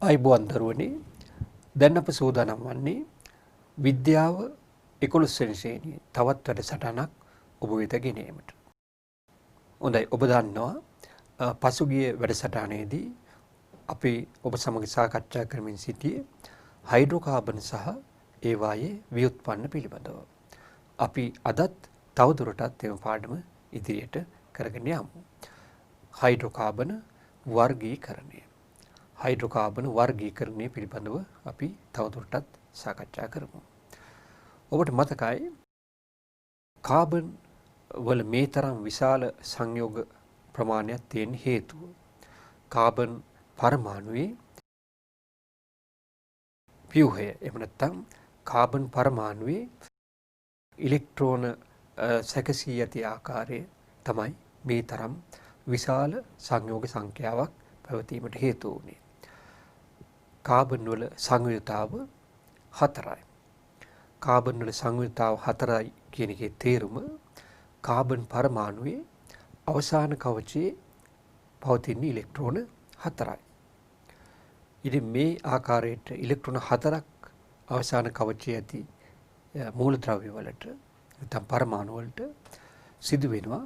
අයිබෝන් දරුවනේ දැන් අප සූදානම් වන්නේ විද්‍යාව 11 වෙනි ශ්‍රේණියේ තවත් වැඩසටහනක් ඔබ වෙත ගෙනීමට. හොඳයි ඔබ දන්නවා පසුගිය වැඩසටහනේදී අපි ඔබ සමග සාකච්ඡා කරමින් සිටියේ හයිඩ්‍රෝකාබන් සහ ඒවායේ ව්‍යුත්පන්න පිළිබඳව. අපි අදත් තවදුරටත් එම පාඩම ඉදිරියට කරගෙන යමු. හයිඩ්‍රෝකාබන වර්ගීකරණය. හයිඩ්‍රෝකාබන වර්ගීකරණය පිළිබඳව අපි තවදුරටත් සාකච්ඡා කරමු. ඔබට මතකයි කාබන් වල මේ තරම් විශාල සංයෝග ප්‍රමාණයක් තියෙන හේතුව කාබන් පරමාණුවේ ව්‍යුහය එහෙම නැත්නම් කාබන් පරමාණුවේ ඉලෙක්ට්‍රෝන සැකසී ඇති ආකාරය තමයි මේ තරම් විශාල සංයෝග සංඛ්‍යාවක් පැවතීමට හේතු වුණේ. කාබන් වල සංයුතාව 4යි. කාබන් වල සංයුතාව 4යි කියන එකේ තේරුම කාබන් පරමාණුවේ අවසාන කවචයේ පවතින ඉලෙක්ට්‍රෝන 4යි. ඉතින් මේ ආකාරයට ඉලෙක්ට්‍රෝන 4ක් අවසාන කවචයේ ඇති මූලද්‍රව්‍ය වලට නැත්නම් පරමාණු වලට සිදු වෙනවා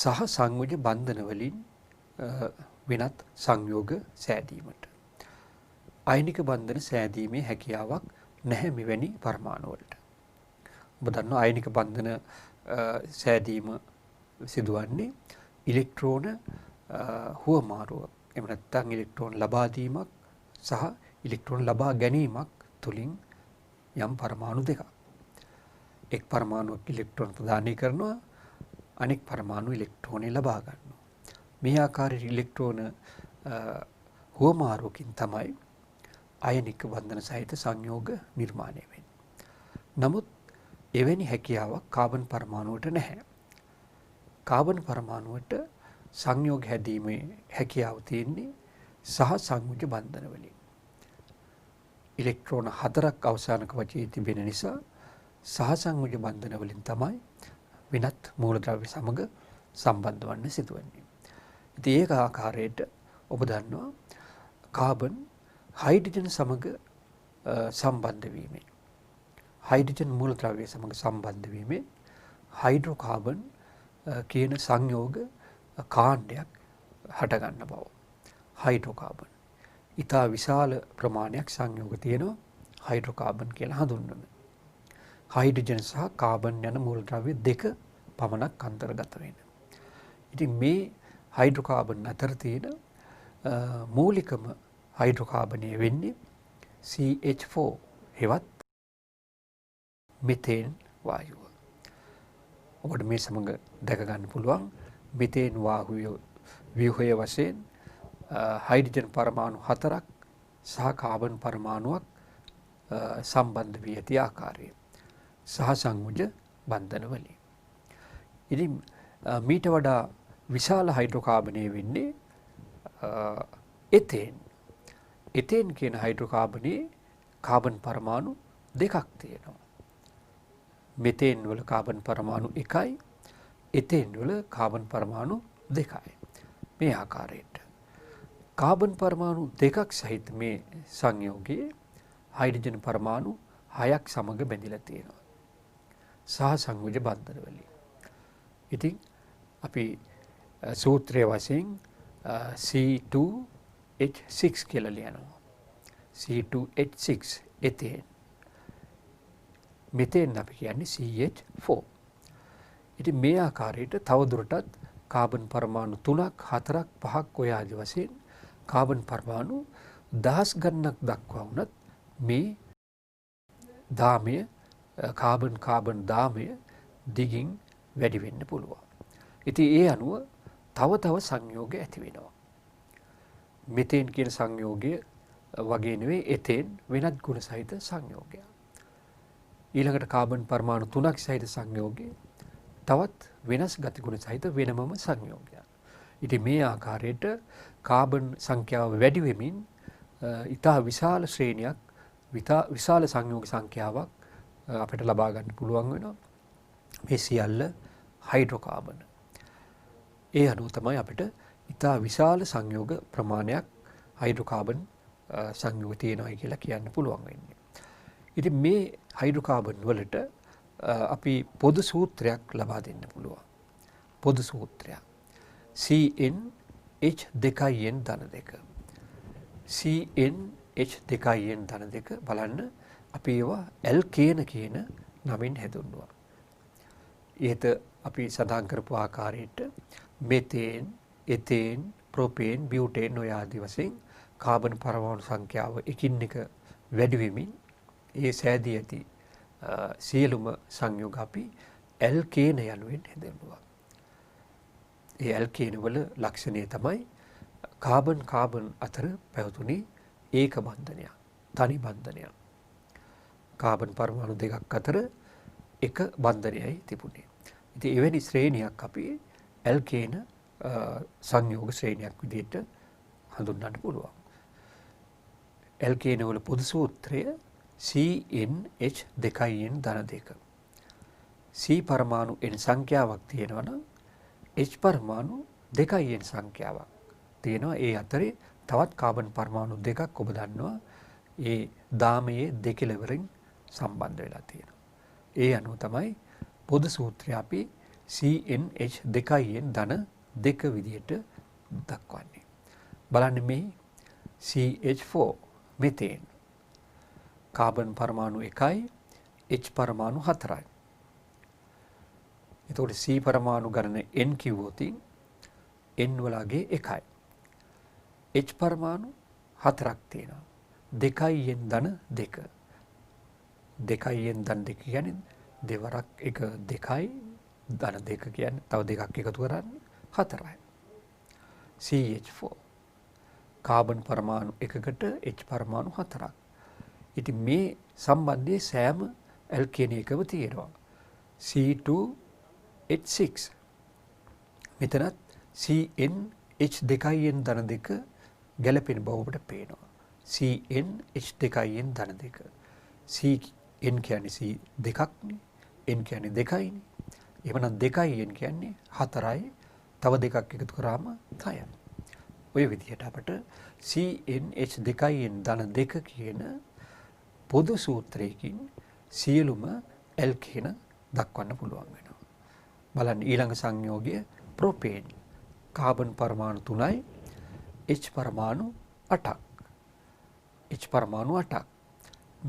සහ සංයෝජ බන්ධන වලින් වෙනත් සංයෝග සෑදීමට. අයනික බන්ධන සෑදීමේ හැකියාවක් නැහැ මෙවැනි පරමාණු වලට. ඔබ දන්නවා අයනික බන්ධන සෑදීම සිදුවන්නේ ඉලෙක්ට්‍රෝන හුවමාරුව. එහෙම නැත්නම් ඉලෙක්ට්‍රෝන ලබා දීමක් සහ ඉලෙක්ට්‍රෝන ලබා ගැනීමක් තුලින් යම් පරමාණු දෙකක්. එක් පරමාණුවක් ඉලෙක්ට්‍රෝන ප්‍රදානය කරනවා අනෙක් පරමාණු ඉලෙක්ට්‍රෝනය ලබා ගන්නවා. මේ ආකාරයේ ඉලෙක්ට්‍රෝන හුවමාරුවකින් තමයි අයනික බන්ධන සහිත සංයෝග නිර්මාණය වෙන්නේ. නමුත් එවැනි හැකියාවක් කාබන් පරමාණුවට නැහැ. කාබන් පරමාණුවට සංයෝග හැදීමේ හැකියාව තියෙන්නේ සහ සංයෝජ බන්ධන වලින්. ඉලෙක්ට්‍රෝන 4ක් අවසාන කවචයේ තිබෙන නිසා සහ සංයෝජ බන්ධන වලින් තමයි වෙනත් මූලද්‍රව්‍ය සමග සම්බන්ධ වන්න සිදුවන්නේ. ඉතින් ඒක ආකාරයට ඔබ දන්නවා කාබන් හයිඩ්‍රජන් සමග සම්බන්ධ වීමෙන් හයිඩ්‍රජන් මූලද්‍රව්‍ය සමග සම්බන්ධ වීමෙන් හයිඩ්‍රෝකාබන් කියන සංයෝග කාණ්ඩයක් හටගන්න බව. හයිඩ්‍රෝකාබන් ඊටා විශාල ප්‍රමාණයක් සංයෝග තියෙනවා හයිඩ්‍රෝකාබන් කියලා හඳුන්වන. හයිඩ්‍රජන් සහ කාබන් යන මූලද්‍රව්‍ය දෙක පමණක් අන්තර්ගත වෙන. ඉතින් මේ හයිඩ්‍රෝකාබන් අතර තියෙන මූලිකම හයිඩ්‍රෝකාබනය වෙන්නේ CH4 හෙවත් මෙතේන් වායුව. ඔබට මේ සමග දැක ගන්න පුළුවන් මෙතේන් වායුව ව්‍යුහය වශයෙන් හයිඩ්‍රජන් පරමාණු 4ක් සහ කාබන් පරමාණුවක් සම්බන්ධ වී ඇති ආකාරය සහ සංයෝජ බන්ධන වලින්. ඉතින් මීට වඩා විශාල හයිඩ්‍රෝකාබනය වෙන්නේ එතේන්. එතේන් කියන හයිඩ්‍රෝකාබනයේ කාබන් පරමාණු දෙකක් තියෙනවා. මෙතේන් වල කාබන් පරමාණු 1යි, එතේන් වල කාබන් පරමාණු 2යි. මේ ආකාරයට කාබන් පරමාණු දෙකක් සහිත මේ සංයෝගයේ හයිඩ්‍රජන් පරමාණු 6ක් සමග බැඳිලා තියෙනවා. සහ සංයෝජ බන්ධන වලින්. ඉතින් අපි සූත්‍රයේ වශයෙන් C2H6 කියලා ලියනවා. C2H6 එතේන්. මෙතේන් අපි කියන්නේ CH4. ඉතින් මේ ආකාරයට තවදුරටත් කාබන් පරමාණු 3ක් 4ක් 5ක් ඔය ආදි වශයෙන් කාබන් පරමාණු දහස් ගණනක් දක්වා වුණත් මේ දාමය කාබන් දාමය දිගින් වැඩි වෙන්න පුළුවන්. ඉතින් ඒ අනුව තව සංයෝග ඇති වෙනවා. මෙතේන් කියන සංයෝගය වගේ නෙවෙයි එතේන් වෙනත් ගුණ සහිත සංයෝගයක්. ඊළඟට කාබන් පරමාණු 3ක් සහිත සංයෝගය තවත් වෙනස් ගතිගුණ සහිත වෙනමම සංයෝගයක්. ඉතින් මේ ආකාරයට කාබන් සංඛ්‍යාව වැඩි වෙමින් ඊටා විශාල ශ්‍රේණියක් විශාල සංයෝග සංඛ්‍යාවක් අපිට ලබා ගන්න පුළුවන් වෙනවා. මේ සියල්ල හයිඩ්‍රෝකාබන. ඒ අනුව තමයි අපිට ඉතා විශාල සංයෝග ප්‍රමාණයක් හයිඩ්‍රෝකාබන් සංයෝග තියෙනවා කියලා කියන්න පුළුවන් වෙන්නේ. ඉතින් මේ හයිඩ්‍රෝකාබන් වලට අපි පොදු සූත්‍රයක් ලබා දෙන්න පුළුවන්. පොදු සූත්‍රයක්. CnH2n-2. CnH2n-2 බලන්න අපි ඒවා ඇල්කේන කියන නමින් හැඳින්වුවා. ඊට අපි සඳහන් කරපු ආකාරයට මෙතේන්, එතේන්, ප්‍රොපේන්, බියුටේන් ඔය ආදී වශයෙන් කාබන් පරමාණු සංඛ්‍යාව එකින් එක වැඩි වෙමින් ඒ සෑදී ඇති සියලුම සංයෝග අපි ඇල්කේන යනුවෙන් හැඳින්වුවා. ඒ ඇල්කේන වල ලක්ෂණය තමයි කාබන් අතර පැවතුනේ ඒක බන්ධනයක්, තනි බන්ධනයක්. කාබන් පරමාණු දෙකක් අතර එක බන්ධනයයි තිබුණේ. ඉතින් එවැනි ශ්‍රේණියක් අපි ඇල්කේන සංයෝග ශ්‍රේණියක් විදිහට හඳුන්වන්න පුළුවන්. ඇල්කේන වල පොදු සූත්‍රය CnH2n-2. C පරමාණු n සංඛ්‍යාවක් තියෙනවා නම් H පරමාණු 2n සංඛ්‍යාවක් තියෙනවා. ඒ අතරේ තවත් කාබන් පරමාණු දෙකක් ඔබ දන්නවා ඒ දාමයේ දෙකලවරින් සම්බන්ධ වෙලා තියෙනවා. ඒ අනුව තමයි පොදු සූත්‍රය අපි CnH2n-2 විදිහට දක්වන්නේ. බලන්න මේ CH4 මෙතේන් කාබන් පරමාණු 1යි H පරමාණු 4යි. එතකොට C පරමාණු ගණන n කිව්වොත් n වලගේ 1යි. H පරමාණු 4ක් තියෙනවා. 2n-2. 2n-2 කියන්නේ දෙවරක් එක 2යි, ධන 2 කියන්නේ තව දෙකක් එකතු කරන්නේ 4යි. CH4 කාබන් පරමාණු එකකට H පරමාණු 4ක්. ඉතින් මේ සම්බන්ධයේ සෑම ඇල්කේනයකම තියෙනවා. C2H6 මෙතනත් CnH2n-2 ගැලපෙන බව ඔබට පේනවා. CnH2n-2. Cn කියන්නේ C දෙකක්නේ, n කියන්නේ 2යිනේ. එහෙමනම් 2n කියන්නේ 4යි, තව දෙකක් එකතු කරාම 6යි. ඔය විදිහට අපට CnH2n-2 කියන පොදු සූත්‍රයකින් සියලුම ඇල්කේන දක්වන්න පුළුවන් වෙනවා. බලන්න ඊළඟ සංයෝගය ප්‍රොපේන්. කාබන් පරමාණු 3යි, H පරමාණු 8ක්. H පරමාණු 8ක්.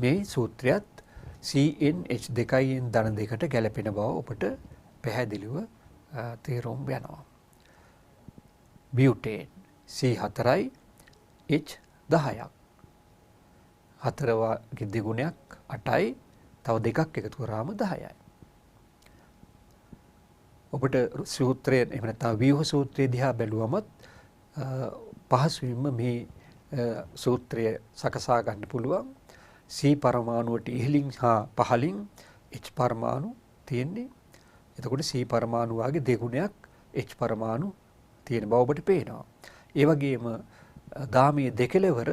මේ සූත්‍රයත් CnH2n-2ට ගැලපෙන බව ඔබට පැහැදිලිව තේරුම් යනවා. බියුටේන් C4යි, H 10ක්. 4 වාගේ දෙගුණයක් 8යි, තව දෙකක් එකතු කරාම 10යි. ඔබට සූත්‍රය එහෙම නැත්නම් ව්‍යුහ සූත්‍රය දිහා බැලුවමත් පහසුවෙන්ම මේ සූත්‍රය සකසා ගන්න පුළුවන්. C පරමාණුවට ඉහළින් හා පහළින් H පරමාණු තියෙන්නේ. එතකොට C පරමාණු වාගේ දෙගුණයක් H පරමාණු තියෙන බව ඔබට පේනවා. ඒ වගේම දාමයේ දෙකලවර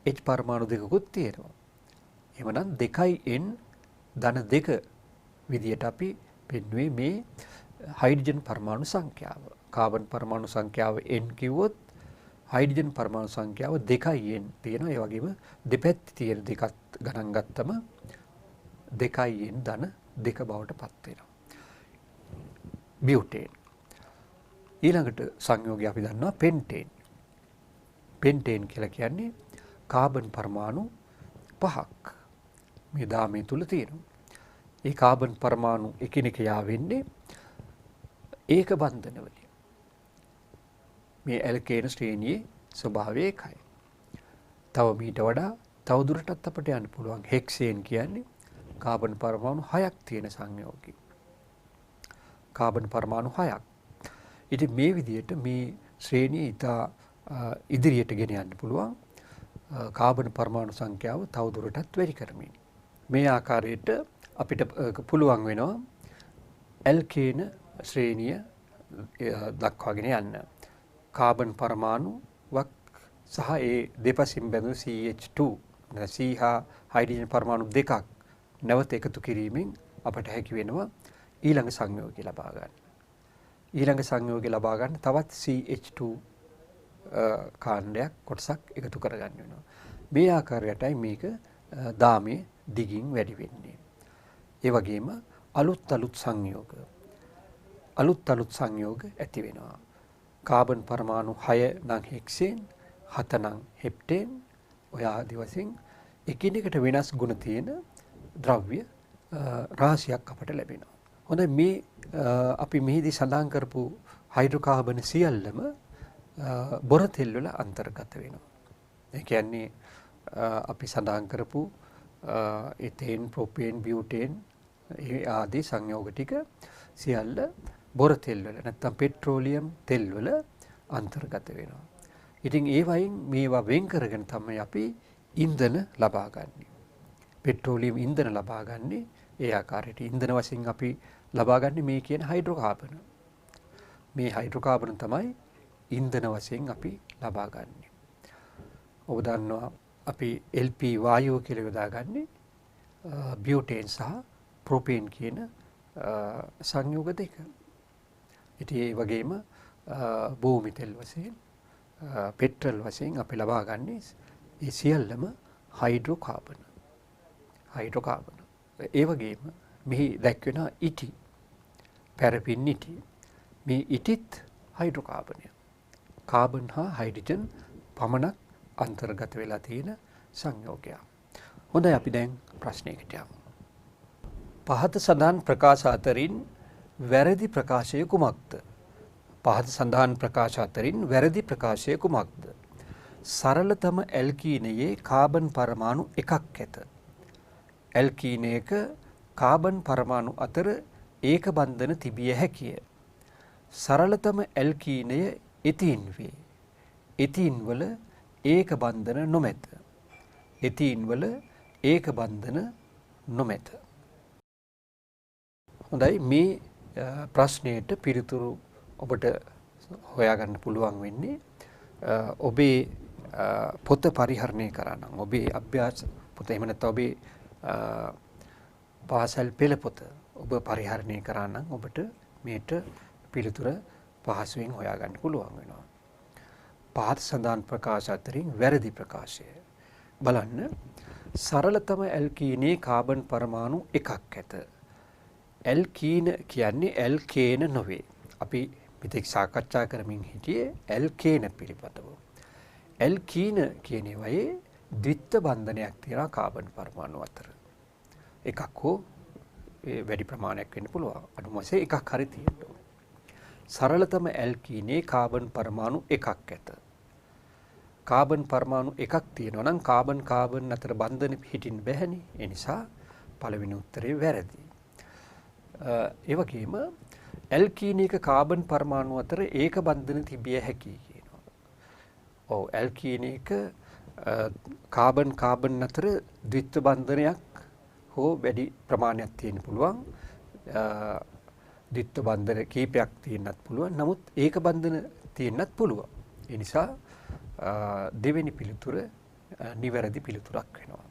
H පරමාණු දෙකකුත් තියෙනවා. එහෙමනම් 2n-2 විදියට අපි පෙන්වුවේ මේ හයිඩ්‍රජන් පරමාණු සංඛ්‍යාව. කාබන් පරමාණු සංඛ්‍යාව n කිව්වොත් හයිඩ්‍රජන් පරමාණු සංඛ්‍යාව 2n තියෙනවා. ඒ වගේම දෙපැත්තේ තියෙන දෙකත් ගණන් ගත්තම 2n-2 බවට පත් වෙනවා. බියුටේන්. ඊළඟට සංයෝගය අපි දන්නවා පෙන්ටේන්. පෙන්ටේන් කියලා කියන්නේ කාබන් පරමාණු 5ක් මේ දාමය තුල තියෙනවා. ඒ කාබන් පරමාණු එකිනෙක යාවෙන්නේ ඒක බන්ධන වලින්. මේ ඇල්කේන ශ්‍රේණියේ ස්වභාවය එකයි. තව මීට වඩා තව දුරටත් අපට යන්න පුළුවන්. හෙක්සේන් කියන්නේ කාබන් පරමාණු 6ක් තියෙන සංයෝගය. කාබන් පරමාණු 6ක්. ඉතින් මේ විදිහට මේ ශ්‍රේණිය ඉතා ඉදිරියට ගෙන යන්න පුළුවන්. කාබන් පරමාණු සංඛ්‍යාව තව දුරටත් වැඩි කරමින්. මේ ආකාරයට අපිට පුළුවන් වෙනවා ඇල්කේන ශ්‍රේණිය දක්වාගෙන යන්න. කාබන් පරමාණුවක් සහ ඒ දෙපසින් බැඳුණු CH2 C හා හයිඩ්‍රජන් පරමාණු දෙකක් නැවත එකතු කිරීමෙන් අපට හැකි වෙනවා ඊළඟ සංයෝගය ලබා ගන්න. ඊළඟ සංයෝගය ලබා ගන්න තවත් CH2 කාණ්ඩයක් කොටසක් එකතු කරගන්න වෙනවා. මේ ආකාරයටයි මේක දාමයේ දිගින් වැඩි වෙන්නේ. ඒ වගේම අලුත් සංයෝග ඇති වෙනවා. කාබන් පරමාණු 6 නම් හෙක්සේන්, 7 නම් හෙප්ටේන්, ඔය ආදි වශයෙන් එකිනෙකට වෙනස් ගුණ තියෙන ද්‍රව්‍ය රාශියක් අපට ලැබෙනවා. හොඳයි, මේ අපි මෙහිදී සඳහන් කරපු හයිඩ්‍රෝකාබන් සියල්ලම බොර තෙල් වල අන්තර්ගත වෙනවා. ඒ කියන්නේ අපි සඳහන් කරපු එතේන්, ප්‍රොපේන්, බියුටේන් ආදී සංයෝග ටික සියල්ල බොර තෙල් වල නැත්නම් පෙට්‍රෝලියම් තෙල් වල අන්තර්ගත වෙනවා. ඉතින් ඒ වයින් මේවා වෙන් කරගෙන තමයි අපි ඉන්ධන ලබා ගන්නෙ. පෙට්‍රෝලියම් ඉන්ධන ලබා ගන්නෙ ඒ ආකාරයට. ඉන්ධන වශයෙන් අපි ලබා ගන්නෙ මේ කියන හයිඩ්‍රෝකාබන. මේ හයිඩ්‍රෝකාබන තමයි ඉන්ධන වශයෙන් අපි ලබා ගන්නෙ. ඔබ දන්නවා අපි LP වායුව කියලා යොදාගන්නේ බියුටේන් සහ ප්‍රොපේන් කියන සංයෝග දෙක. ඉතින් ඒ වගේම භූමි තෙල් වශයෙන්, පෙට්‍රල් වශයෙන් අපි ලබා ගන්නේ ඒ සියල්ලම හයිඩ්‍රෝකාබන. ඒ වගේම මෙහි දැක්වෙන ඉටි, පැරෆින් ඉටි. මේ ඉටිත් හයිඩ්‍රෝකාබනය. කාබන් හා හයිඩ්‍රජන් පමණක් අන්තර්ගත වෙලා තියෙන සංයෝගයක්. හොඳයි, අපි දැන් ප්‍රශ්නයකට යමු. පහත සඳහන් ප්‍රකාශ අතරින් වැරදි ප්‍රකාශය කුමක්ද? පහත සඳහන් ප්‍රකාශ අතරින් වැරදි ප්‍රකාශය කුමක්ද? සරලතම ඇල්කීනයේ කාබන් පරමාණු එකක් ඇත. ඇල්කීනයක කාබන් පරමාණු අතර ඒක බන්ධන තිබිය හැකිය. සරලතම ඇල්කීනය එතීන් වේ. එතීන් වල ඒක බන්ධන නොමැත. එතීන් වල ඒක බන්ධන නොමැත. හොඳයි, මේ ප්‍රශ්නයට පිළිතුරු ඔබට හොයාගන්න පුළුවන් වෙන්නේ ඔබේ පොත පරිහරණය කරා නම්, ඔබේ අභ්‍යාස පොත, එහෙම නැත්නම් ඔබේ පාසල් පෙළ පොත ඔබ පරිහරණය කරා නම් ඔබට මේට පිළිතුර පහසුවෙන් හොයාගන්න පුළුවන් වෙනවා. පහත සඳහන් ප්‍රකාශ අතරින් වැරදි ප්‍රකාශය බලන්න. සරලතම ඇල්කීනයේ කාබන් පරමාණු එකක් ඇත. ඇල්කීන කියන්නේ ඇල්කේන නොවේ. අපි මෙතෙක් සාකච්ඡා කරමින් හිටියේ ඇල්කේන පිළිබඳව. ඇල්කීන කියන ඒවායේ ද්විත්ව බන්ධනයක් තියෙනවා කාබන් පරමාණු අතර. එකක් හෝ වැඩි ප්‍රමාණයක් වෙන්න පුළුවන්. අඩුම වශයෙන් එකක් හරි තියෙන්න ඕන. සරලතම ඇල්කීනයේ කාබන් පරමාණු එකක් ඇත. කාබන් පරමාණු එකක් තියෙනවා නම් කාබන් අතර බන්ධන හිටින්න බැහැනේ. ඒ නිසා පළවෙනි උත්තරේ වැරදි. ඒ වගේම ඇල්කීනයක කාබන් පරමාණු අතර ඒක බන්ධන තිබිය හැකියි කියනවා. ඔව්, ඇල්කීනයක කාබන් අතර ද්විත්ව බන්ධනයක් හෝ වැඩි ප්‍රමාණයක් තියෙන්න පුළුවන්. ද්විත්ව බන්ධන කීපයක් තියෙන්නත් පුළුවන්. නමුත් ඒක බන්ධන තියෙන්නත් පුළුවන්. ඒ නිසා දෙවෙනි පිළිතුර නිවැරදි පිළිතුරක් වෙනවා.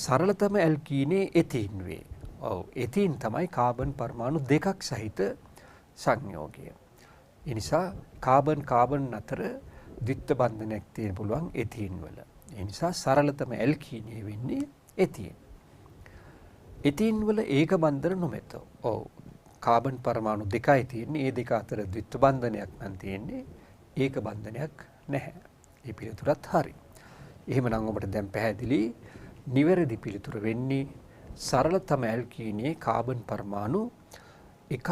සරලතම ඇල්කීනේ එතීන් වේ. ඔව්, එතීන් තමයි කාබන් පරමාණු දෙකක් සහිත සංයෝගය. ඒ නිසා කාබන් අතර ද්විත්ව බන්ධනයක් තියෙන්න පුළුවන් එතීන් වල. ඒ නිසා සරලතම ඇල්කීනේ වෙන්නේ එතීන්. එතීන් වල ඒක බන්ධන නොමැත. ඔව්, කාබන් පරමාණු දෙකයි තියෙන්නේ. ඒ දෙක අතර ද්විත්ව බන්ධනයක් නම් තියෙන්නේ. ඒක බන්ධනයක් නැහැ. මේ පිළිතුරත් හරි. එහෙමනම් ඔබට දැන් පැහැදිලි නිවැරදි පිළිතුර වෙන්නේ සරලතම ඇල්කීනයේ කාබන් පරමාණු එකක්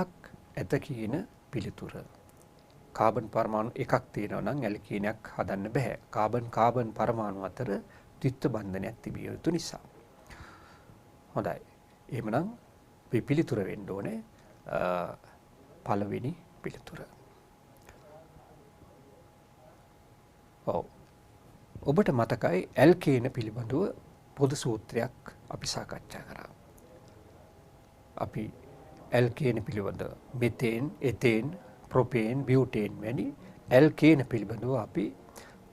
ඇත කියන පිළිතුර. කාබන් පරමාණු එකක් තියෙනවා නම් ඇල්කීනයක් හදන්න බෑ. කාබන් පරමාණු අතර ද්විත්ව බන්ධනයක් තිබිය යුතු නිසා. හොඳයි. එහෙමනම් මේ පිළිතුර වෙන්න ඕනේ පළවෙනි පිළිතුර. ඔව්. ඔබට මතකයි ඇල්කේන පිළිබඳව පොදු සූත්‍රයක් අපි සාකච්ඡා කරා. අපි ඇල්කේන පිළිබඳව මෙතේන්, එතේන්, ප්‍රොපේන්, බියුටේන් වැනි ඇල්කේන පිළිබඳව අපි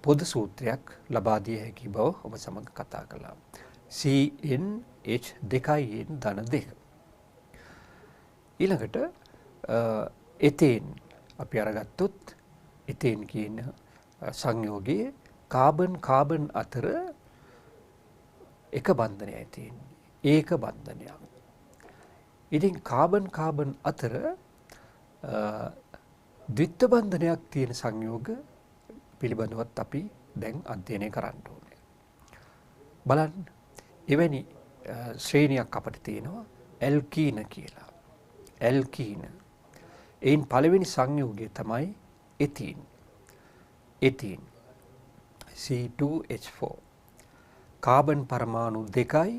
පොදු සූත්‍රයක් ලබා දිය හැකි බව ඔබ සමග කතා කළා. CnH2n-2. ඊළඟට එතේන් අපි අරගත්තොත් එතේන් කියන සංයෝගයේ කාබන් කාබන් අතර එක බන්ධනයයි තියෙන්නේ. ඒක බන්ධනයක්. ඉතින් කාබන් කාබන් අතර ද්විත්ව බන්ධනයක් තියෙන සංයෝග පිළිබඳවත් අපි දැන් අධ්‍යයනය කරන්න ඕනේ. බලන්න එවැනි ශ්‍රේණියක් අපිට තියෙනවා ඇල්කීන කියලා. ඇල්කීන. එයින් පළවෙනි සංයෝගය තමයි එතීන්. එතීන් C2H4. කාබන් පරමාණු 2යි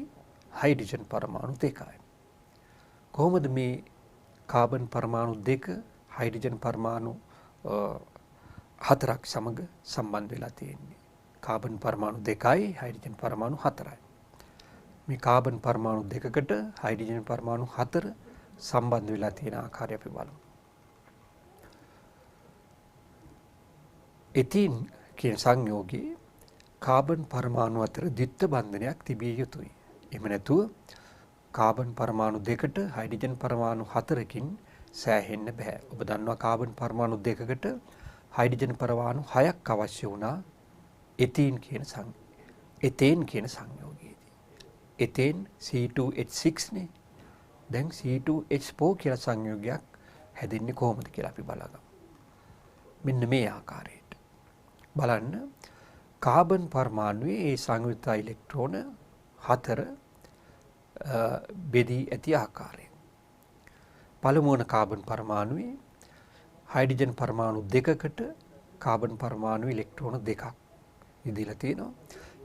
හයිඩ්‍රජන් පරමාණු 2යි. කොහොමද මේ කාබන් පරමාණු 2 හයිඩ්‍රජන් පරමාණු 4ක් සමග සම්බන්ධ වෙලා තියෙන්නේ? කාබන් පරමාණු 2යි හයිඩ්‍රජන් පරමාණු 4යි. මේ කාබන් පරමාණු 2කට හයිඩ්‍රජන් පරමාණු 4 සම්බන්ධ වෙලා තියෙන ආකාරය අපි බලමු. එතීන් කියන සංයෝගයේ කාබන් පරමාණු අතර ද්විත්ව බන්ධනයක් තිබිය යුතුයි. එහෙම නැතුව කාබන් පරමාණු 2කට හයිඩ්‍රජන් පරමාණු 4කින් සෑහෙන්න බෑ. ඔබ දන්නවා කාබන් පරමාණු 2කට හයිඩ්‍රජන් පරමාණු 6ක් අවශ්‍ය වුණා එතීන් කියන සංයෝගයේදී. එතේන් C2H6 නේ. දැන් C2H4 කියලා සංයෝගයක් හැදෙන්නේ කොහොමද කියලා අපි බලමු. මෙන්න මේ ආකාරයට. බලන්න කාබන් පරමාණුවේ ඒ සංයුක්ත ඉලෙක්ට්‍රෝන 4 බෙදී ඇති ආකාරය. පළමු වන කාබන් පරමාණුවේ හයිඩ්‍රජන් පරමාණු 2කට කාබන් පරමාණු ඉලෙක්ට්‍රෝන 2ක් ඉදලා තියෙනවා.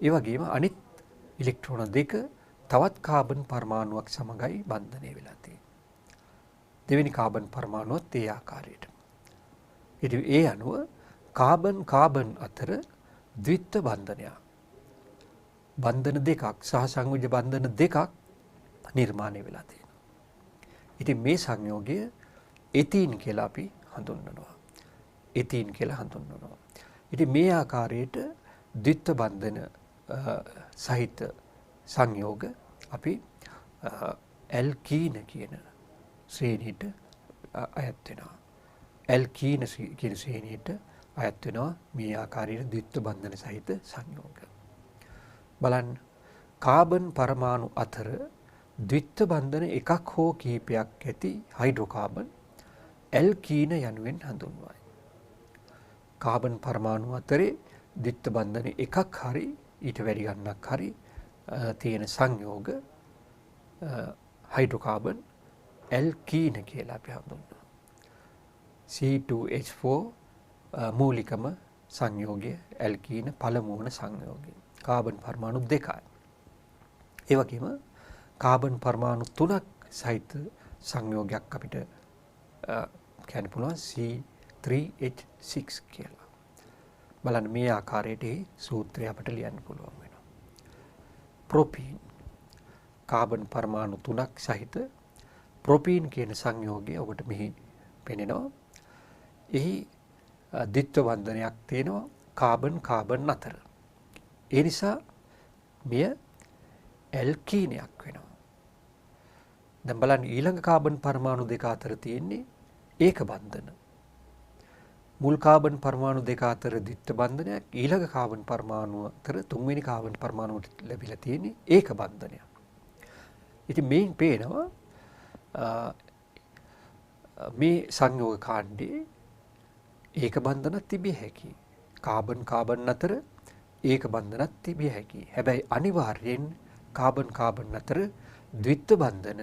ඒ වගේම අනිත් ඉලෙක්ට්‍රෝන 2 තවත් කාබන් පරමාණුවක් සමගයි බන්ධනය වෙලා තියෙන්නේ. දෙවෙනි කාබන් පරමාණුවත් ඒ ආකාරයට. ඉතින් ඒ අනුව කාබන් කාබන් අතර ද්විත්ව බන්ධනයක්. බන්ධන දෙකක් සහ සංයෝජ බන්ධන දෙකක් නිර්මාණය වෙලා තියෙනවා. ඉතින් මේ සංයෝගය එතීන් කියලා අපි හඳුන්වනවා. එතීන් කියලා හඳුන්වනවා. ඉතින් මේ ආකාරයට ද්විත්ව බන්ධන සහිත සංයෝග අපි ඇල්කීන කියන ශ්‍රේණියට අයත් වෙනවා. ඇල්කීන කියන ශ්‍රේණියට අයත් වෙනවා මේ ආකාරයට ද්විත්ව බන්ධන සහිත සංයෝග. බලන්න කාබන් පරමාණු අතර ද්විත්ව බන්ධන එකක් හෝ කිහිපයක් ඇති හයිඩ්‍රෝකාබන් ඇල්කීන යනුවෙන් හඳුන්වයි. කාබන් පරමාණු අතරේ ද්විත්ව බන්ධන එකක් හරි ඊට වැඩි ගණනක් හරි තියෙන සංයෝග හයිඩ්‍රෝකාබන් ඇල්කීන කියලා අපි හඳුන්වනවා. C2H4 මූලිකම සංයෝගය ඇල්කීන පළමු වන සංයෝගය. කාබන් පරමාණු 2යි. ඒ වගේම කාබන් පරමාණු 3ක් සහිත සංයෝගයක් අපිට කියන්න පුළුවන් C3H6 කියලා. බලන්න මේ ආකාරයට සූත්‍රය අපිට ලියන්න පුළුවන් වෙනවා. ප්‍රොපීන් කාබන් පරමාණු 3ක් සහිත ප්‍රොපීන් කියන සංයෝගය ඔබට මෙහි පෙනෙනවා. එහි ද්විත්ව බන්ධනයක් තියෙනවා කාබන් කාබන් අතර. ඒ නිසා මෙය ඇල්කීනයක් වෙනවා. දැන් බලන්න ඊළඟ කාබන් පරමාණු දෙක අතර තියෙන්නේ ඒක බන්ධන. මුල් කාබන් පරමාණු දෙක අතර ද්විත්ව බන්ධනයක්, ඊළඟ කාබන් පරමාණු අතර තුන්වෙනි කාබන් පරමාණුවට ලැබිලා තියෙන්නේ ඒක බන්ධනයක්. ඉතින් මේන් පේනවා මේ සංයෝග කාණ්ඩයේ ඒක බන්ධනක් තිබිය හැකියි. කාබන් කාබන් අතර ඒක බන්ධනක් තිබිය හැකියි. හැබැයි අනිවාර්යෙන් කාබන් කාබන් අතර ද්විත්ව බන්ධන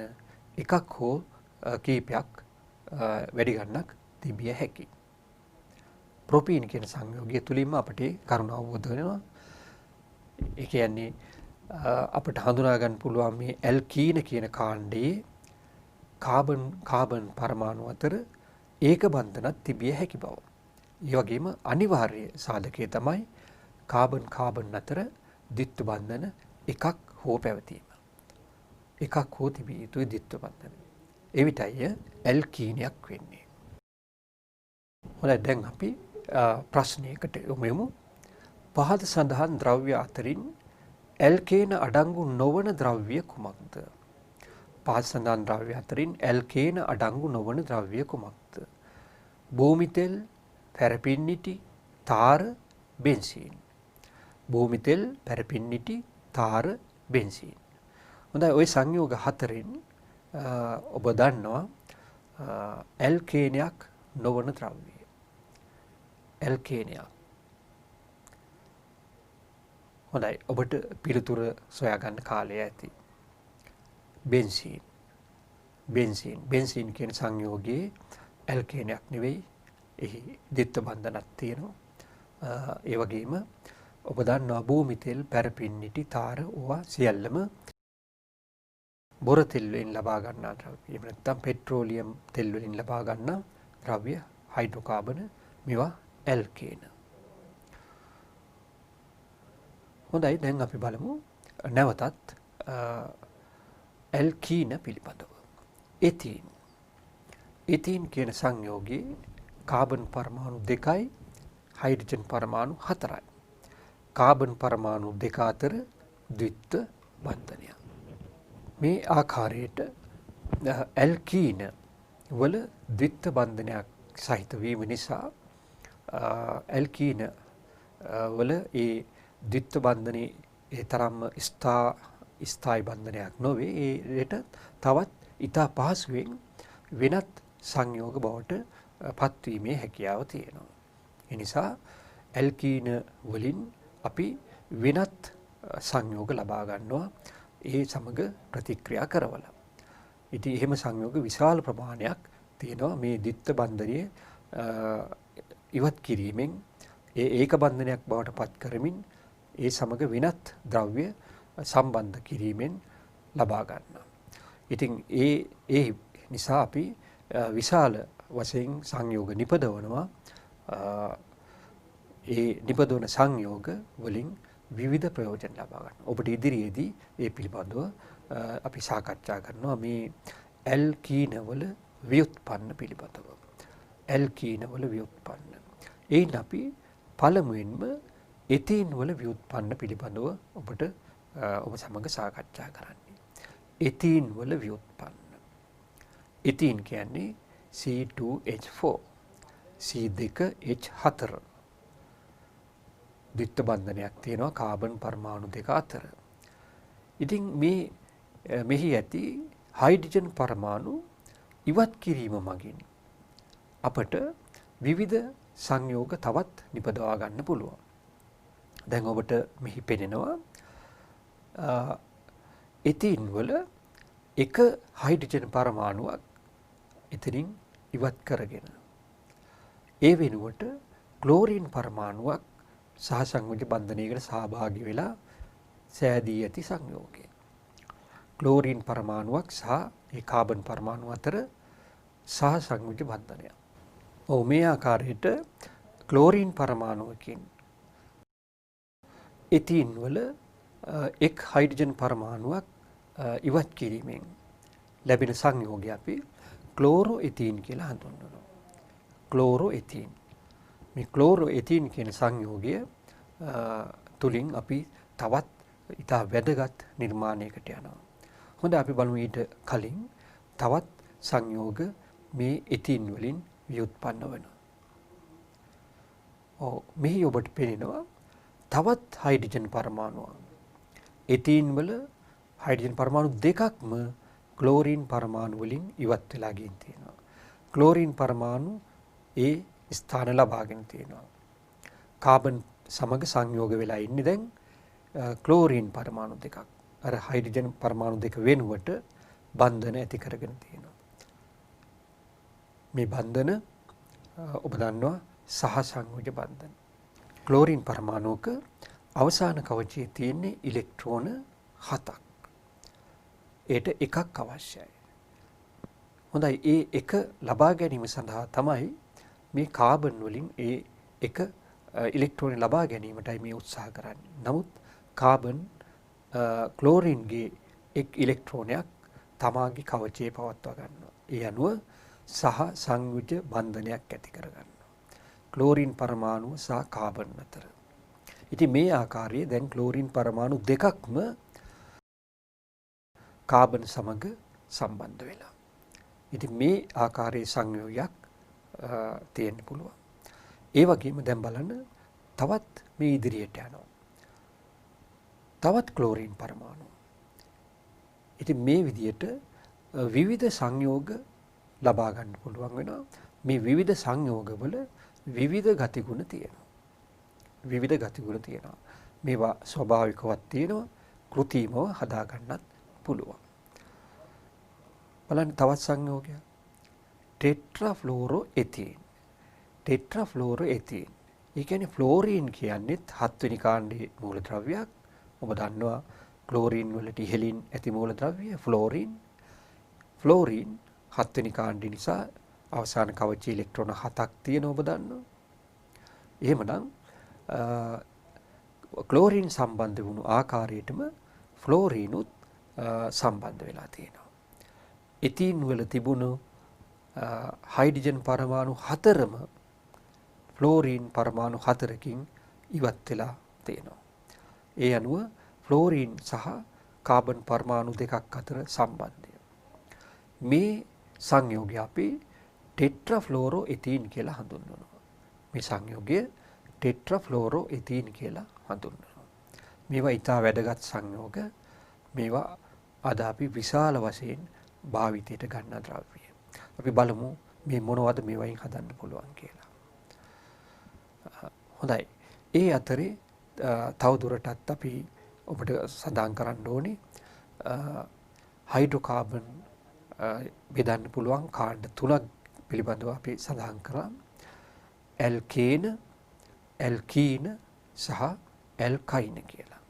එකක් හෝ කීපයක් වැඩි ගණනක් තිබිය හැකියි. ප්‍රොපීන් කියන සංයෝගය තුලින්ම අපට කරුණ අවබෝධ වෙනවා. ඒ කියන්නේ අපට හඳුනා ගන්න පුළුවන් මේ ඇල්කීන කියන කාණ්ඩයේ කාබන් කාබන් පරමාණු අතර ඒක බන්ධනක් තිබිය හැකි බව. ඒ වගේම අනිවාර්ය සාධකය තමයි කාබන් කාබන් අතර ද්විත්ව බන්ධන එකක් හෝ පැවතීම. එකක් හෝ තිබිය යුතුයි ද්විත්ව බන්ධන. එවිටයි ඇල්කීනයක් වෙන්නේ. හොඳයි දැන් අපි ප්‍රශ්නයකට යමු. පහත සඳහන් ද්‍රව්‍ය අතරින් ඇල්කේන අඩංගු නොවන ද්‍රව්‍ය කුමක්ද? පහත සඳහන් ද්‍රව්‍ය අතරින් ඇල්කේන අඩංගු නොවන ද්‍රව්‍ය කුමක්ද? භූමි තෙල්, පැරපින්නිටි, තාර, බෙන්සීන්. භූමි තෙල්, පැරපින්නිටි, තාර, බෙන්සීන්. හොඳයි ওই සංයෝග හතරෙන් ඔබ දන්නවා ඇල්කේනයක් නොවන ද්‍රව්‍යය. ඇල්කේනයක්. හොඳයි ඔබට පිළිතුර සොයාගන්න කාලය ඇති. බෙන්සීන්. බෙන්සීන් කියන සංයෝගයේ ඇල්කේනයක් නෙවෙයි. එහි ද්විත්ව බන්ධනක් තියෙනවා. ඒ වගේම ඔබ දන්නවා භූමි තෙල්, පැරපින්නිටි, තාර ඕවා සියල්ලම බොර තෙල් වලින් ලබා ගන්නා ද්‍රව්‍ය. එහෙම නැත්නම් පෙට්‍රෝලියම් තෙල් වලින් ලබා ගන්නා ද්‍රව්‍ය හයිඩ්‍රෝකාබන මේවා ඇල්කේන. හොඳයි දැන් අපි බලමු නැවතත් ඇල්කීන පිළිබඳව. එතීන්. එතීන් කියන සංයෝගයේ කාබන් පරමාණු 2යි හයිඩ්‍රජන් පරමාණු 4යි. කාබන් පරමාණු 2 අතර ද්විත්ව බන්ධනයක්. මේ ආකාරයට ඇල්කීන වල ද්විත්ව බන්ධනයක් සහිත වීම නිසා ඇල්කීන වල ඒ ද්විත්ව බන්ධනේ ඒ තරම්ම ස්ථායි බන්ධනයක් නොවේ. ඒට තවත් ඉතා පහසුවෙන් වෙනත් සංයෝග බවට පත්වීමේ හැකියාව තියෙනවා. ඒ නිසා ඇල්කීන වලින් අපි වෙනත් සංයෝග ලබා ගන්නවා. ඒ සමග ප්‍රතික්‍රියා කරවලා. ඉතින් එහෙම සංයෝග විශාල ප්‍රමාණයක් තියෙනවා මේ ද්විත්ව බන්ධනය ඉවත් කිරීමෙන් ඒක බන්ධනයක් බවට පත් කරමින් ඒ සමග වෙනත් ද්‍රව්‍ය සම්බන්ධ කිරීමෙන් ලබා ගන්නවා. ඉතින් ඒ නිසා අපි විශාල වශයෙන් සංයෝග නිපදවනවා. ඒ නිපදවන සංයෝග වලින් විවිධ ප්‍රයෝජන ලබා ගන්න. ඔබට ඉදිරියේදී ඒ පිළිබඳව අපි සාකච්ඡා කරනවා මේ ඇල්කීනවල ව්‍යුත්පන්න පිළිබඳව. ඇල්කීනවල ව්‍යුත්පන්න. එයින් අපි පළමුවෙන්ම එතීන් වල ව්‍යුත්පන්න පිළිබඳව ඔබට ඔබ සමග සාකච්ඡා කරන්නේ. එතීන් වල ව්‍යුත්පන්න. එතීන් කියන්නේ C2H4 C2H4 ද්විත්ව බන්ධනයක් තියෙනවා කාබන් පරමාණු 2 අතර. ඉතින් මෙහි ඇති හයිඩ්‍රජන් පරමාණු ඉවත් කිරීම මගින් අපට විවිධ සංයෝග තවත් නිපදවා ගන්න පුළුවන්. දැන් ඔබට මෙහි පෙනෙනවා එතීන් වල එක හයිඩ්‍රජන් පරමාණුවක් එතනින් ඉවත් කරගෙන ඒ වෙනුවට ක්ලෝරින් පරමාණුවක් සහසංයෝජ බන්ධනයකට සහභාගී වෙලා සෑදී ඇති සංයෝගය. ක්ලෝරින් පරමාණුවක් සහ ඒ කාබන් පරමාණු අතර සහසංයෝජ බන්ධනයක්. මේ ආකාරයට ක්ලෝරින් පරමාණුවකින් එතීන් වල එක් හයිඩ්‍රජන් පරමාණුවක් ඉවත් කිරීමෙන් ලැබෙන සංයෝගය අපි ක්ලෝරෝ එතීන් කියලා හඳුන්වනවා. ක්ලෝරෝ එතීන්. මේ ක්ලෝරෝ එතීන් කියන සංයෝගය තුලින් අපි තවත් ඉතා වැදගත් නිර්මාණයකට යනවා. හොඳ අපි බලමු ඊට කලින් තවත් සංයෝග මේ එතීන් වලින් ව්‍යුත්පන්න වෙනවා. මෙහි ඔබට පේනවා තවත් හයිඩ්‍රජන් පරමාණුවක්. එතීන් වල හයිඩ්‍රජන් පරමාණු දෙකක්ම ක්ලෝරින් පරමාණු වලින් ඉවත් වෙලා ගින් තියෙනවා. ක්ලෝරින් පරමාණු ඒ ස්ථාන ලබාගෙන තියෙනවා. කාබන් සමග සංයෝග වෙලා ඉන්නේ දැන් ක්ලෝරින් පරමාණු දෙකක්. අර හයිඩ්‍රජන් පරමාණු දෙක වෙනුවට බන්ධන ඇති කරගෙන තියෙනවා. මේ බන්ධන ඔබ දන්නවා සහසංයෝජ බන්ධන. ක්ලෝරින් පරමාණුක අවසාන කවචයේ තියෙන්නේ ඉලෙක්ට්‍රෝන 7ක්. ඒට එකක් අවශ්‍යයි. හොඳයි ඒ එක ලබා ගැනීම සඳහා තමයි මේ කාබන් වලින් ඒ එක ඉලෙක්ට්‍රෝන ලබා ගැනීමටයි මේ උත්සාහ කරන්නේ. නමුත් කාබන් ක්ලෝරින්ගේ එක් ඉලෙක්ට්‍රෝනයක් තමාගේ කවචයේ පවත්වා ගන්නවා. ඒ අනුව සහ සංයුජ බන්ධනයක් ඇති කර ගන්නවා. ක්ලෝරින් පරමාණු සහ කාබන් අතර. ඉතින් මේ ආකාරයේ දැන් ක්ලෝරින් පරමාණු දෙකක්ම කාබන් සමග සම්බන්ධ වෙලා. ඉතින් මේ ආකාරයේ සංයෝගයක් තියෙන්න පුළුවන්. ඒ වගේම දැන් බලන්න තවත් මේ ඉදිරියට යනවා. තවත් ක්ලෝරින් පරමාණු. ඉතින් මේ විදියට විවිධ සංයෝග ලබා ගන්න පුළුවන් වෙනවා. මේ විවිධ සංයෝගවල විවිධ ගතිගුණ තියෙනවා. විවිධ ගතිගුණ තියෙනවා. මේවා ස්වභාවිකවත් තියෙනවා. කෘතිමව හදා ගන්නත් පුළුවන්. බලන්න තවත් සංයෝගයක්. ටෙට්‍රාෆ්ලෝරෝ එතීන්. ටෙට්‍රාෆ්ලෝරෝ එතීන්. ඒ කියන්නේ ෆ්ලෝරීන් කියන්නේත් 7 වෙනි කාණ්ඩයේ මූලද්‍රව්‍යයක්. ඔබ දන්නවා ක්ලෝරීන් වලට ඉහළින් ඇති මූලද්‍රව්‍ය ෆ්ලෝරීන්. ෆ්ලෝරීන් 7 වෙනි කාණ්ඩය නිසා අවසාන කවචයේ ඉලෙක්ට්‍රෝන 7ක් තියෙනවා ඔබ දන්නවා. එහෙමනම් ක්ලෝරීන් සම්බන්ධ වුණු ආකාරයටම ෆ්ලෝරීනුත් සම්බන්ධ වෙලා තියෙනවා. එතීන් වල තිබුණු හයිඩ්‍රජන් පරමාණු 4ම ෆ්ලෝරීන් පරමාණු 4කින් ඉවත් වෙලා තියෙනවා. ඒ අනුව ෆ්ලෝරීන් සහ කාබන් පරමාණු දෙකක් අතර සම්බන්ධය. මේ සංයෝගය අපි ටෙට්‍රාෆ්ලෝරෝ එතීන් කියලා හඳුන්වනවා. මේ සංයෝගය ටෙට්‍රාෆ්ලෝරෝ එතීන් කියලා හඳුන්වනවා. මේවා ඉතා වැදගත් සංයෝග. මේවා අද අපි විශාල වශයෙන් භාවිතයට ගන්න ද්‍රව්‍ය. අපි බලමු මේ මොනවද මේවයින් හදන්න පුළුවන් කියලා. හොඳයි. ඒ අතරේ තවදුරටත් අපි ඔබට සඳහන් කරන්න ඕනේ හයිඩ්‍රෝකාබන් බෙදන්න පුළුවන් කාණ්ඩ 3ක් පිළිබඳව අපි සඳහන් කරා. ඇල්කේන, ඇල්කීන සහ ඇල්කයින කියලා.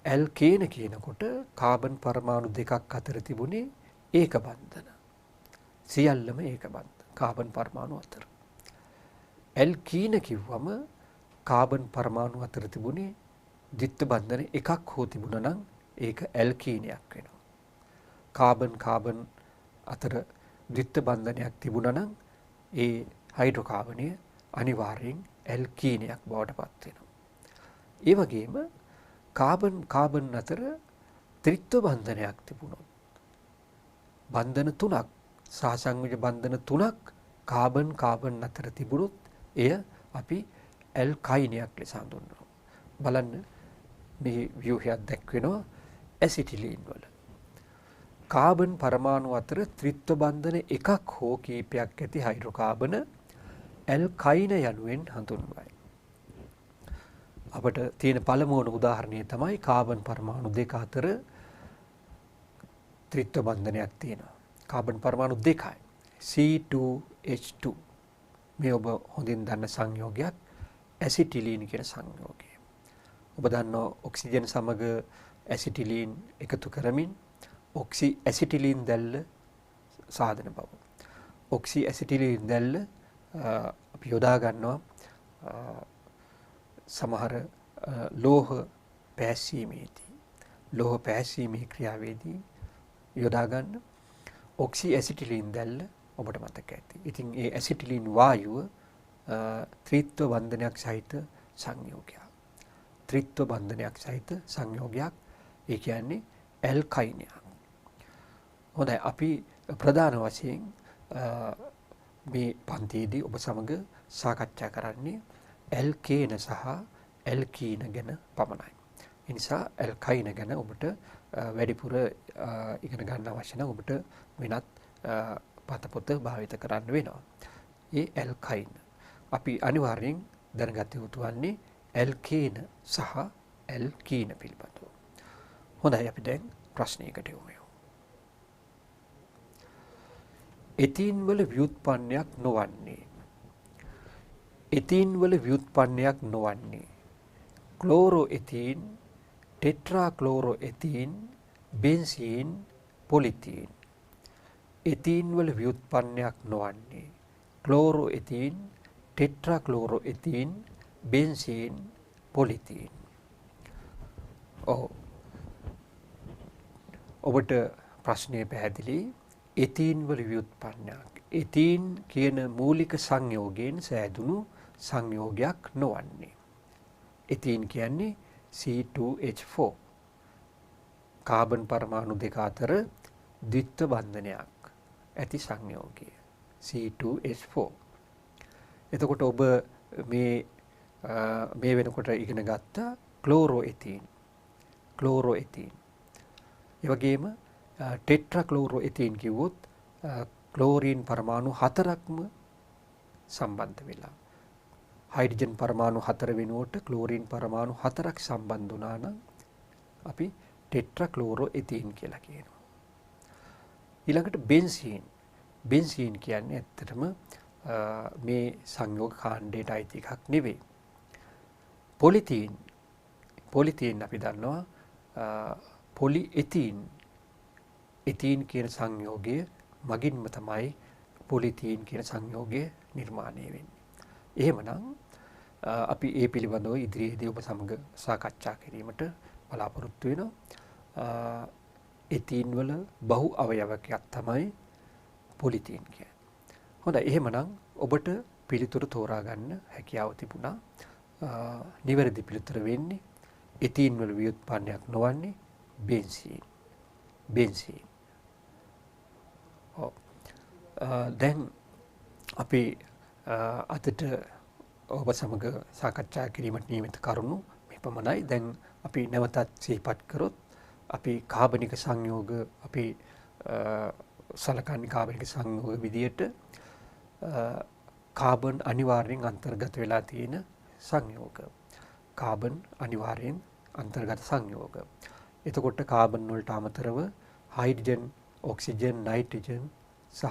ඇල්කේන කියනකොට කාබන් පරමාණු දෙකක් අතර තිබුණේ ඒක බන්ධන. සියල්ලම ඒක බන්ධන කාබන් පරමාණු අතර. ඇල්කීන කිව්වම කාබන් පරමාණු අතර තිබුණේ ද්විත්ව බන්ධන එකක් හෝ තිබුණා නම් ඒක ඇල්කීනයක් වෙනවා. කාබන් අතර ද්විත්ව බන්ධනයක් තිබුණා නම් ඒ හයිඩ්‍රෝකාබනය අනිවාර්යෙන් ඇල්කීනයක් බවට පත් වෙනවා. ඒ වගේම කාබන් අතර ත්‍රිත්ව බන්ධනයක් තිබුණොත් බන්ධන 3ක් සහසංයෝජ බන්ධන 3ක් කාබන් අතර තිබුණොත් එය අපි ඇල්කයිනයක් ලෙස හඳුන්වනවා. බලන්න මේ ව්‍යුහයක් දැක්වෙනවා ඇසිටිලීන් වල. කාබන් පරමාණු අතර ත්‍රිත්ව බන්ධන එකක් හෝ කීපයක් ඇති හයිඩ්‍රෝකාබන ඇල්කයින යනුවෙන් හඳුන්වයි. අපට තියෙන පළමුවන උදාහරණය තමයි කාබන් පරමාණු දෙක අතර ත්‍රිත්ව බන්ධනයක් තියෙනවා. කාබන් පරමාණු දෙකයි. C2H2 මේ ඔබ හොඳින් දන්න සංයෝගයක් ඇසිටිලීන් කියන සංයෝගය. ඔබ දන්නවා ඔක්සිජන් සමග ඇසිටිලීන් එකතු කරමින් ඔක්සි ඇසිටිලීන් දැල්ල සාධන බව. ඔක්සි ඇසිටිලීන් දැල්ල අපි යොදා ගන්නවා සමහර ලෝහ පැහැසීමේදී. ලෝහ පැහැසීමේ ක්‍රියාවේදී යොදා ගන්න ඔක්සි ඇසිටිලීන් දැල්ල ඔබට මතක ඇති. ඉතින් ඒ ඇසිටිලීන් වායුව ත්‍රිත්ව බන්ධනයක් සහිත සංයෝගයක්. ත්‍රිත්ව බන්ධනයක් සහිත සංයෝගයක්. ඒ කියන්නේ ඇල්කයිනයක්. හොඳයි අපි ප්‍රධාන වශයෙන් මේ පන්තියේදී ඔබ සමග සාකච්ඡා කරන්නේ ඇල්කේන සහ ඇල්කීන ගැන පමණයි. ඒ නිසා ඇල්කයින ගැන ඔබට වැඩිපුර ඉගෙන ගන්න අවශ්‍ය නම් ඔබට වෙනත් පතපොත භාවිත කරන්න වෙනවා. ඒ ඇල්කයින අපි අනිවාර්යෙන් දැනගත යුතු වන්නේ ඇල්කේන සහ ඇල්කීන පිළිබඳව. හොඳයි අපි දැන් ප්‍රශ්නයකට යමු. එතීන් වල ව්‍යුත්පන්නයක් නොවන්නේ. එතීන් වල ව්‍යුත්පන්නයක් නොවන්නේ. ක්ලෝරෝ එතීන්, ටෙට්‍රා ක්ලෝරෝ එතීන්, බෙන්සීන්, පොලිතීන්. එතීන් වල ව්‍යුත්පන්නයක් නොවන්නේ. ක්ලෝරෝ එතීන්, ටෙට්‍රා ක්ලෝරෝ එතීන්, බෙන්සීන්, පොලිතීන්. ඔබට ප්‍රශ්නය පැහැදිලි. එතීන් වල ව්‍යුත්පන්නයක්. එතීන් කියන මූලික සංයෝගයෙන් සෑදුණු සංයෝගයක් නොවන්නේ. එතීන් කියන්නේ C2H4. කාබන් පරමාණු දෙක අතර ද්විත්ව බන්ධනයක් ඇති සංයෝගය C2H4. එතකොට ඔබ මේ මේ වෙනකොට ඉගෙන ගත්ත ක්ලෝරෝඑතීන්. ඒ වගේම ටෙට්‍රාක්ලෝරෝඑතීන් කිව්වොත් ක්ලෝරින් පරමාණු 4ක්ම සම්බන්ධ වෙලා. හයිඩ්‍රජන් පරමාණු 4 වෙනුවට ක්ලෝරින් පරමාණු 4ක් සම්බන්ධ වුණා නම් අපි ටෙට්‍රාක්ලෝරෝඑතීන් කියලා කියනවා. ඊළඟට බෙන්සීන් කියන්නේ ඇත්තටම මේ සංයෝග කාණ්ඩයට අයිති එකක් නෙවෙයි. පොලිතීන් අපි දන්නවා එතීන් කියන සංයෝගය මගින්ම තමයි පොලිතීන් කියන සංයෝගය නිර්මාණය වෙන්නේ. එහෙමනම් අපි ඒ පිළිබඳව ඉදිරියේදී ඔබ සමග සාකච්ඡා කිරීමට බලාපොරොත්තු වෙනවා. එතීන් වල බහු අවයවකයක් තමයි පොලිතීන් කියන්නේ. හොඳයි, එහෙමනම් ඔබට පිළිතුරු තෝරා ගන්න හැකියාව තිබුණා. නිවැරදි පිළිතුර වෙන්නේ එතීන් වල ව්‍යුත්පන්නයක් නොවන්නේ බෙන්සීන්. දැන් අපි අදට ඔබ සමග සාකච්ඡා කිරීමට නියමිත කරුණු මේ පමණයි. දැන් අපි නැවතත් සිහිපත් කරොත් අපි කාබනික සංයෝග අපි සලකන්නේ කාබනික සංයෝග විදියට කාබන් අනිවාර්යෙන් අන්තර්ගත වෙලා තියෙන සංයෝග. කාබන් අනිවාර්යෙන් අන්තර්ගත සංයෝග. එතකොට කාබන් වලට අමතරව හයිඩ්‍රජන්, ඔක්සිජන්, නයිට්‍රජන් සහ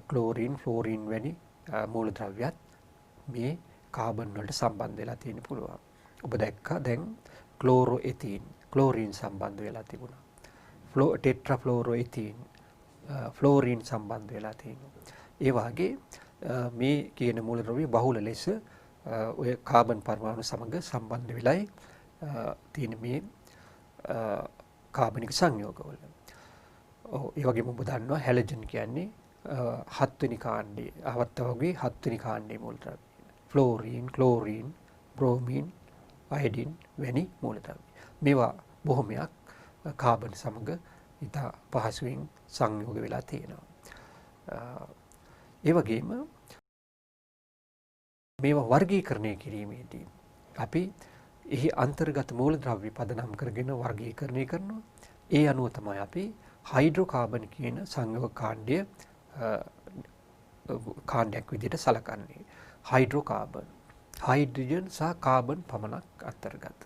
ක්ලෝරින්, ෆ්ලෝරින් වැනි මූලද්‍රව්‍යත් මේ කාබන් වලට සම්බන්ධ වෙලා තියෙන්න පුළුවන්. ඔබ දැක්කා දැන් ක්ලෝරෝඑතීන් ක්ලෝරින් සම්බන්ධ වෙලා තිබුණා. ටෙට්‍රාෆ්ලෝරෝඑතීන් ෆ්ලෝරින් සම්බන්ධ වෙලා තියෙනවා. ඒ වගේ මේ කියන මූලද්‍රව්‍ය බහුල ලෙස ඔය කාබන් පරමාණු සමග සම්බන්ධ වෙලයි තියෙන මේ කාබනික සංයෝගවල. ඒ වගේම ඔබ දන්නවා හැලජන් කියන්නේ 7 වෙනි කාණ්ඩයේ ආවර්තවගේ 7 වෙනි කාණ්ඩයේ මූලද්‍රව්‍ය. ෆ්ලෝරින්, ක්ලෝරින්, බ්‍රෝමීන්, අයඩින් වැනි මූලද්‍රව්‍ය. මේවා බොහොමයක් කාබන් සමග ඉතා පහසුවෙන් සංයෝග වෙලා තියෙනවා. ඒ වගේම මේවා වර්ගීකරණය කිරීමේදී අපි එහි අන්තර්ගත මූලද්‍රව්‍ය පදනම් කරගෙන වර්ගීකරණය කරනවා. ඒ අනුව තමයි අපි හයිඩ්‍රෝකාබන් කියන සංයෝග කාණ්ඩයක් විදිහට සලකන්නේ. හයිඩ්‍රෝකාබන්, හයිඩ්‍රජන් සහ කාබන් පමණක් අන්තර්ගත.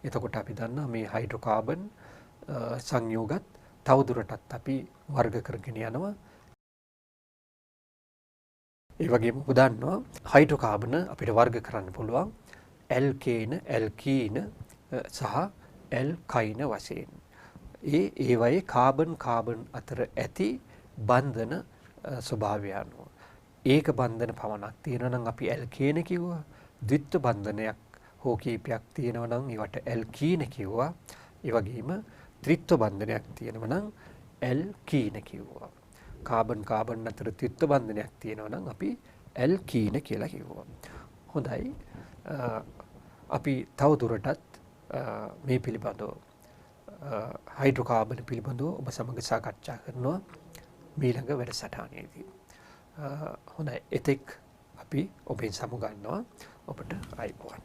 එතකොට අපි දන්නා මේ හයිඩ්‍රෝකාබන් සංයෝගත් තවදුරටත් අපි වර්ග කරගෙන යනවා. ඒ වගේම ඔබ දන්නවා හයිඩ්‍රෝකාබන අපිට වර්ග කරන්න පුළුවන් ඇල්කේන, ඇල්කීන සහ ඇල්කයින වශයෙන්. ඒවයේ කාබන් අතර ඇති බන්ධන ස්වභාවය අනුව ඒක බන්ධන පමණක් තියෙනවා නම් අපි ඇල්කේන කිව්වා. ද්විත්ව බන්ධනයක් හෝ කීපයක් තියෙනවා නම් ඒවට ඇල්කීන කිව්වා. ඒ වගේම ත්‍රිත්ව බන්ධනයක් තියෙනවා නම් ඇල්කීන කිව්වා. කාබන් අතර ත්‍රිත්ව බන්ධනයක් තියෙනවා නම් අපි ඇල්කීන කියලා කිව්වා. හොඳයි. අපි තව දුරටත් මේ පිළිබඳව හයිඩ්‍රෝකාබන් පිළිබඳව ඔබ සමග සාකච්ඡා කරනවා ඊළඟ වැඩසටහනේදී. හොඳයි. එතෙක් අපි ඔබෙන් සමුගන්නවා. ඔබට ආයුබෝවන්.